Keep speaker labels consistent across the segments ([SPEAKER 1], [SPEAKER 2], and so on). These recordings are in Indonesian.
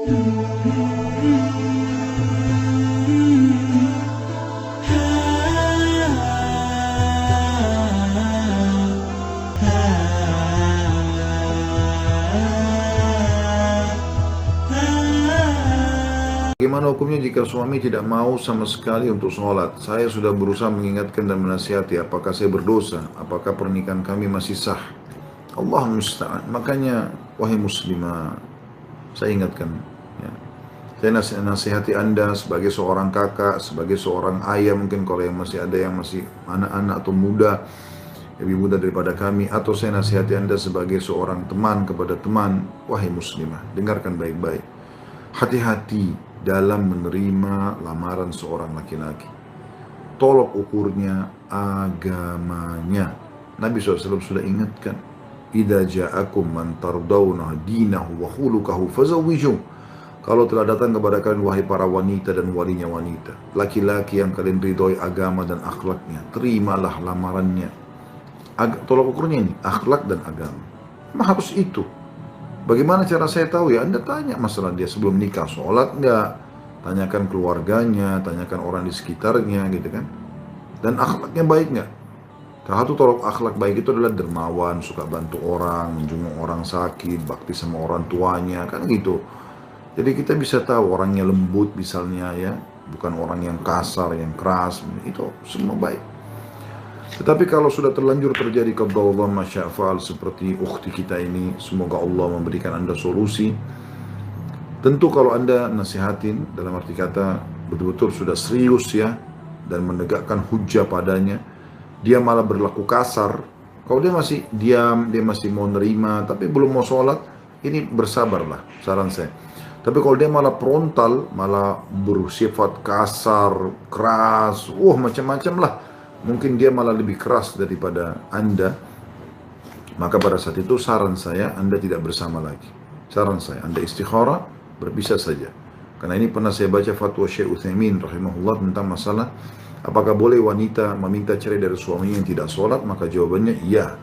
[SPEAKER 1] Bagaimana hukumnya jika suami tidak mau sama sekali untuk sholat? Saya sudah berusaha mengingatkan dan menasihati. Apakah saya berdosa? Apakah pernikahan kami masih sah? Allah musta'an. Makanya, wahai muslimah, saya ingatkan. Ya. Saya nasihati Anda sebagai seorang kakak, sebagai seorang ayah, mungkin kalau yang masih ada yang masih anak-anak atau muda, lebih muda daripada kami, atau saya nasihati Anda sebagai seorang teman kepada teman. Wahai muslimah, dengarkan baik-baik. Hati-hati dalam menerima lamaran seorang laki-laki. Tolok ukurnya agamanya. Nabi SAW sudah ingatkan, "Idza ja'akum man tardawna dinahu wa khuluquhu fazawwijuh." Kalau telah datang kepada kalian wahai para wanita dan walinya wanita, laki-laki yang kalian ridhoi agama dan akhlaknya, terimalah lamarannya. Tolok ukurnya ini akhlak dan agama. Memang harus itu. Bagaimana cara saya tahu ya? Anda tanya masalah dia sebelum nikah, sholat enggak? Tanyakan keluarganya, tanyakan orang di sekitarnya gitu kan. Dan akhlaknya baik enggak? Salah satu tolok akhlak baik itu adalah dermawan, suka bantu orang, menjenguk orang sakit, bakti sama orang tuanya, kan gitu. Jadi kita bisa tahu orangnya lembut misalnya ya, bukan orang yang kasar, yang keras, itu semua baik. Tetapi kalau sudah terlanjur terjadi qadar Allah masya'fa'al seperti ukhti kita ini, semoga Allah memberikan Anda solusi. Tentu kalau Anda nasihatin, dalam arti kata betul-betul sudah serius ya, dan menegakkan hujah padanya, dia malah berlaku kasar. Kalau dia masih diam, dia masih mau nerima, tapi belum mau sholat, ini bersabarlah, saran saya. Tapi kalau dia malah frontal, malah bersifat kasar, keras, macam-macam lah. Mungkin dia malah lebih keras daripada Anda. Maka pada saat itu saran saya, Anda tidak bersama lagi. Saran saya, Anda istikharah, berpisah saja. Karena ini pernah saya baca fatwa Syekh Utsaimin rahimahullah tentang masalah apakah boleh wanita meminta cerai dari suaminya yang tidak sholat. Maka jawabannya iya.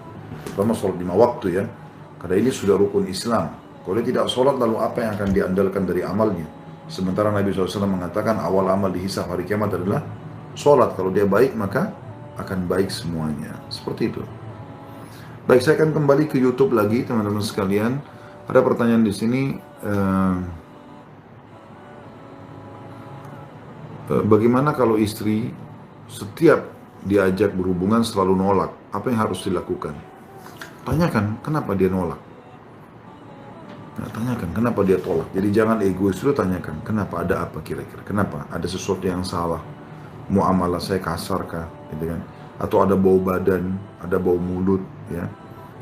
[SPEAKER 1] Pertama sholat 5 waktu ya. Karena ini sudah rukun Islam. Kalau dia tidak sholat, lalu apa yang akan diandalkan dari amalnya? Sementara Nabi SAW mengatakan awal amal dihisab hari kiamat adalah sholat. Kalau dia baik maka akan baik semuanya. Seperti itu. Baik, saya akan kembali ke YouTube lagi teman-teman sekalian. Ada pertanyaan di sini. Bagaimana kalau istri setiap diajak berhubungan selalu nolak? Apa yang harus dilakukan? Tanyakan kenapa dia nolak. Nah, tanyakan kenapa dia tolak. Jadi jangan egois dulu, tanyakan kenapa, ada apa kira-kira, kenapa, ada sesuatu yang salah, muamalah saya kasar kah, gitu kan? Atau ada bau badan, ada bau mulut, ya?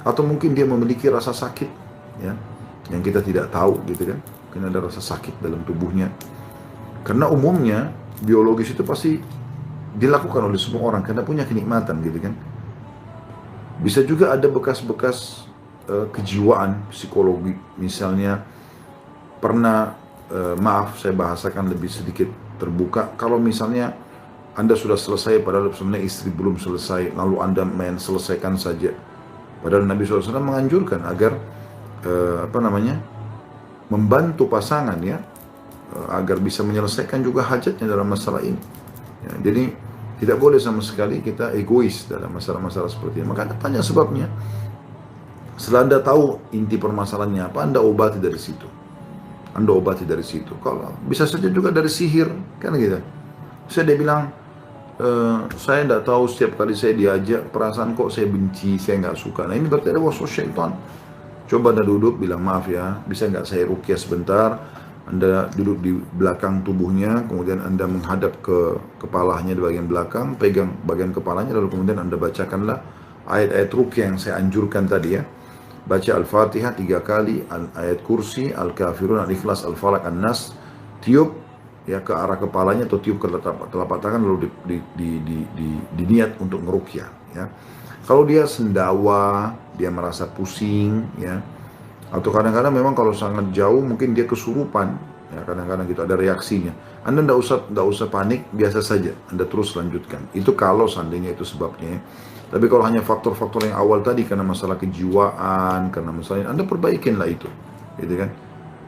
[SPEAKER 1] Atau mungkin dia memiliki rasa sakit, ya, yang kita tidak tahu, gitu kan? Mungkin ada rasa sakit dalam tubuhnya. Karena umumnya biologis itu pasti dilakukan oleh semua orang karena punya kenikmatan, gitu kan? Bisa juga ada bekas-bekas kejiwaan, psikologi, misalnya pernah, maaf saya bahasakan lebih sedikit terbuka, kalau misalnya Anda sudah selesai padahal sebenarnya istri belum selesai, lalu Anda main selesaikan saja, padahal Nabi SAW menganjurkan agar membantu pasangan ya, agar bisa menyelesaikan juga hajatnya dalam masalah ini ya. Jadi tidak boleh sama sekali kita egois dalam masalah-masalah seperti ini. Maka Anda tanya sebabnya. Setelah Anda tahu inti permasalahannya apa, Anda obati dari situ. Anda obati dari situ. Kalau bisa saja juga dari sihir, kan gitu. Dia bilang, saya tidak tahu, setiap kali saya diajak, perasaan kok saya benci, saya nggak suka. Nah ini berarti ada waswas syaitan. Coba Anda duduk, bilang maaf ya, bisa nggak saya ruqyah sebentar? Anda duduk di belakang tubuhnya, kemudian Anda menghadap ke kepalanya di bagian belakang, pegang bagian kepalanya, lalu kemudian Anda bacakanlah ayat-ayat ruqyah yang saya anjurkan tadi ya. Baca Al-Fatihah 3 kali, ayat kursi, Al-Kafirun, Al-Ikhlas, Al-Falaq, An-Nas, tiup ya ke arah kepalanya atau tiup ke telapak tangan, lalu diniat untuk ngeruqyah ya. Kalau dia sendawa, dia merasa pusing ya, atau kadang-kadang memang kalau sangat jauh mungkin dia kesurupan ya, kadang-kadang gitu ada reaksinya. Anda tidak usah panik, biasa saja, Anda terus lanjutkan. Itu kalau seandainya itu sebabnya ya. Tapi kalau hanya faktor-faktor yang awal tadi, karena masalah kejiwaan, karena masalah, Anda perbaikinlah itu, gitu kan?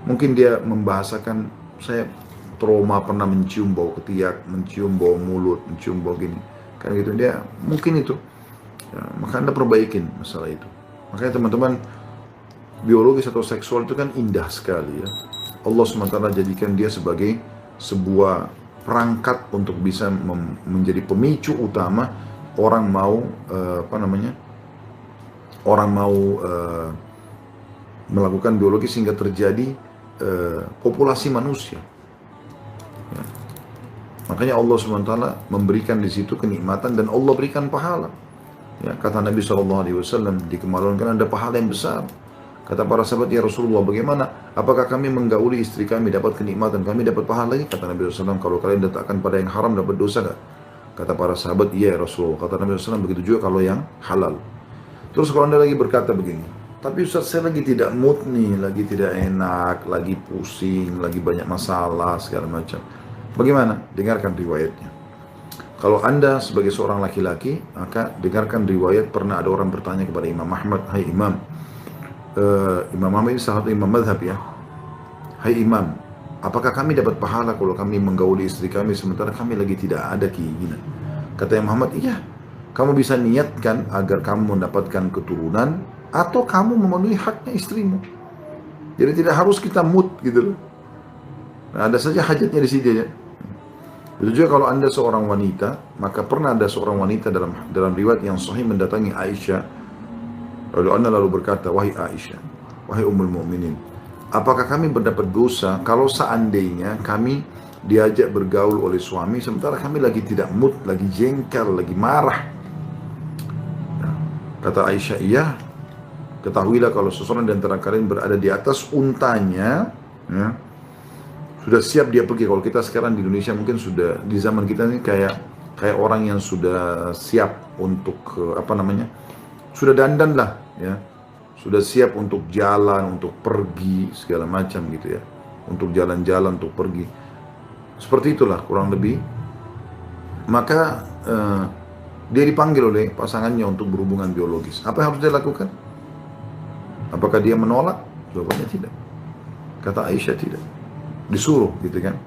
[SPEAKER 1] Mungkin dia membahasakan, saya trauma pernah mencium bau ketiak, mencium bau mulut, mencium bau gini. Kan gitu, dia mungkin itu. Ya, maka Anda perbaikin masalah itu. Makanya teman-teman, biologis atau seksual itu kan indah sekali ya. Allah SWT jadikan dia sebagai sebuah perangkat untuk bisa menjadi pemicu utama orang mau orang mau melakukan biologi sehingga terjadi populasi manusia. Ya. Makanya Allah SWT memberikan di situ kenikmatan dan Allah berikan pahala. Ya, kata Nabi SAW, di kemaluan kan ada pahala yang besar. Kata para sahabat, ya Rasulullah, bagaimana? Apakah kami menggauli istri kami dapat kenikmatan, kami dapat pahala lagi? Kata Nabi SAW, kalau kalian letakkan pada yang haram dapat dosa gak? Kata para sahabat, iya ya Rasulullah. Kata Nabi SAW, begitu juga kalau yang halal. Terus kalau Anda lagi berkata begini, tapi Ustaz saya lagi tidak mood nih, lagi tidak enak, lagi pusing, lagi banyak masalah, segala macam. Bagaimana? Dengarkan riwayatnya. Kalau Anda sebagai seorang laki-laki, maka dengarkan riwayat. Pernah ada orang bertanya kepada Imam Ahmad, hai Imam, Imam Ahmad ini salah satu imam madhab ya, hai Imam, apakah kami dapat pahala kalau kami menggauli istri kami sementara kami lagi tidak ada keinginan? Kata Imam Ahmad, iya, kamu bisa niatkan agar kamu mendapatkan keturunan atau kamu memenuhi haknya istrimu. Jadi tidak harus kita mood gitu loh. Nah, ada saja hajatnya di sini ya. Begitu juga kalau Anda seorang wanita, maka pernah ada seorang wanita dalam riwayat yang sahih mendatangi Aisyah. Lalu Anda lalu berkata, wahai Aisyah, wahai Ummul Mukminin, apakah kami mendapat dosa kalau seandainya kami diajak bergaul oleh suami sementara kami lagi tidak mood, lagi jengkel, lagi marah? Kata Aisyah, iya. Ketahuilah kalau seseorang di antara kalian berada di atas untanya, ya, sudah siap dia pergi. Kalau kita sekarang di Indonesia mungkin sudah di zaman kita ini kayak orang yang sudah siap untuk sudah dandan lah, ya, sudah siap untuk jalan, untuk pergi segala macam gitu ya, untuk jalan-jalan, untuk pergi. Seperti itulah kurang lebih. Maka dia dipanggil oleh pasangannya untuk berhubungan biologis. Apa yang harus dia lakukan? Apakah dia menolak? Jawabannya tidak. Kata Aisyah tidak. Disuruh gitu kan.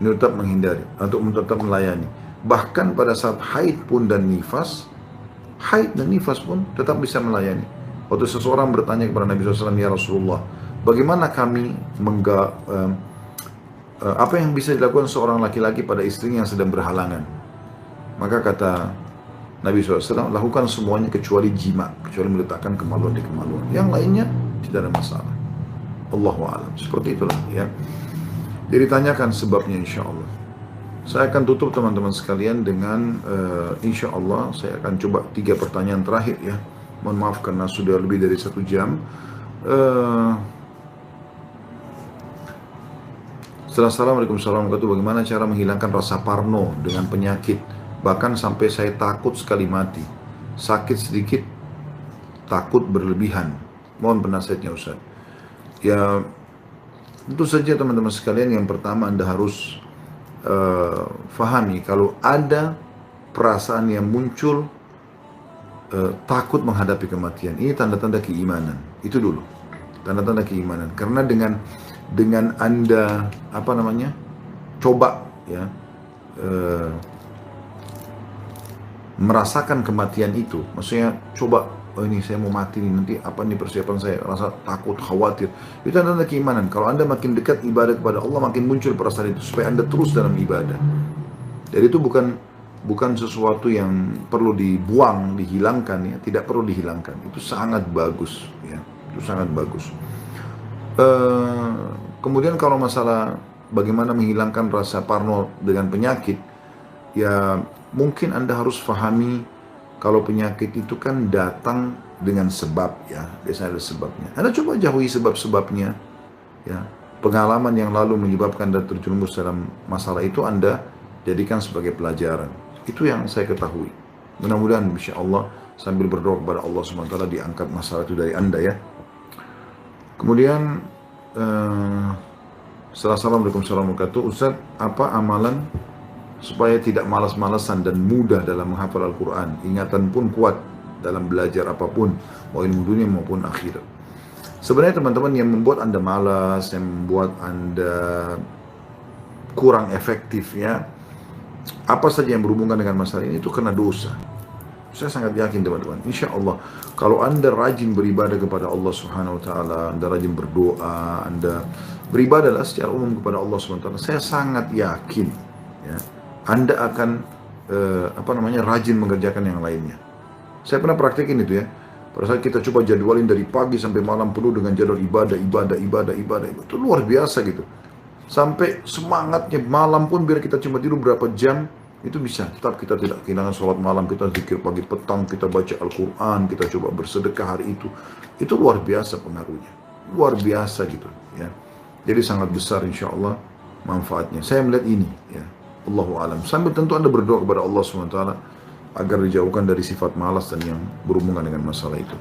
[SPEAKER 1] Ini tetap menghindari, untuk tetap melayani. Bahkan pada saat haid pun dan nifas, haid dan nifas pun tetap bisa melayani. Waktu seseorang bertanya kepada Nabi SAW, ya Rasulullah, bagaimana kami apa yang bisa dilakukan seorang laki-laki pada istrinya yang sedang berhalangan? Maka kata Nabi SAW, lakukan semuanya kecuali jima, kecuali meletakkan kemaluan di kemaluan. Yang lainnya tidak ada masalah. Allahu a'lam. Seperti itulah ya. Jadi tanyakan sebabnya insya Allah. Saya akan tutup teman-teman sekalian dengan insya Allah saya akan coba 3 pertanyaan terakhir ya. Mohon maaf karena sudah lebih dari 1 jam. Assalamualaikum warahmatullahi wabarakatuh. Bagaimana cara menghilangkan rasa parno dengan penyakit? Bahkan sampai saya takut sekali mati. Sakit sedikit, takut berlebihan. Mohon penasihatnya Ustaz. Ya, tentu saja teman-teman sekalian, yang pertama Anda harus fahami kalau ada perasaan yang muncul takut menghadapi kematian, ini tanda-tanda keimanan. Itu dulu tanda-tanda keimanan. Karena dengan Anda coba ya merasakan kematian itu, maksudnya coba, oh ini saya mau mati nih, nanti apa nih persiapan saya, rasa takut, khawatir, itu tanda keimanan. Kalau Anda makin dekat ibadah kepada Allah, makin muncul perasaan itu supaya Anda terus dalam ibadah. Jadi itu bukan sesuatu yang perlu dibuang, dihilangkan ya, tidak perlu dihilangkan. Itu sangat bagus ya, itu sangat bagus. Kemudian kalau masalah bagaimana menghilangkan rasa parno dengan penyakit, ya mungkin Anda harus pahami kalau penyakit itu kan datang dengan sebab ya, biasanya ada sebabnya. Anda coba jauhi sebab-sebabnya ya. Pengalaman yang lalu menyebabkan Anda terjerumus dalam masalah itu Anda jadikan sebagai pelajaran. Itu yang saya ketahui. Mudah-mudahan insyaallah sambil berdoa kepada Allah SWT diangkat masalah itu dari Anda ya. Kemudian Assalamualaikum warahmatullahi wabarakatuh. Ustaz, apa amalan supaya tidak malas-malasan dan mudah dalam menghafal Al-Quran, ingatan pun kuat dalam belajar apapun, mau ilmu dunia maupun akhirat? Sebenarnya teman-teman yang membuat Anda malas, yang membuat Anda kurang efektif ya, apa saja yang berhubungan dengan masalah ini itu karena dosa. Saya sangat yakin teman-teman, insya Allah kalau Anda rajin beribadah kepada Allah Subhanahu Wa Taala, Anda rajin berdoa, Anda beribadahlah secara umum kepada Allah Subhanahu Wa Taala, saya sangat yakin ya, Anda akan rajin mengerjakan yang lainnya. Saya pernah praktekin itu ya. Pada saat kita coba jadwalin dari pagi sampai malam penuh dengan jadwal ibadah, itu luar biasa gitu. Sampai semangatnya malam pun biar kita cuma tidur berapa jam, itu bisa. Tetap kita tidak kehilangan sholat malam, kita zikir pagi petang, kita baca Al-Quran, kita coba bersedekah hari itu. Itu luar biasa pengaruhnya. Luar biasa gitu ya. Jadi sangat besar insya Allah manfaatnya. Saya melihat ini ya. Allahu alam. Sambil tentu Anda berdoa kepada Allah SWT agar dijauhkan dari sifat malas dan yang berhubungan dengan masalah itu.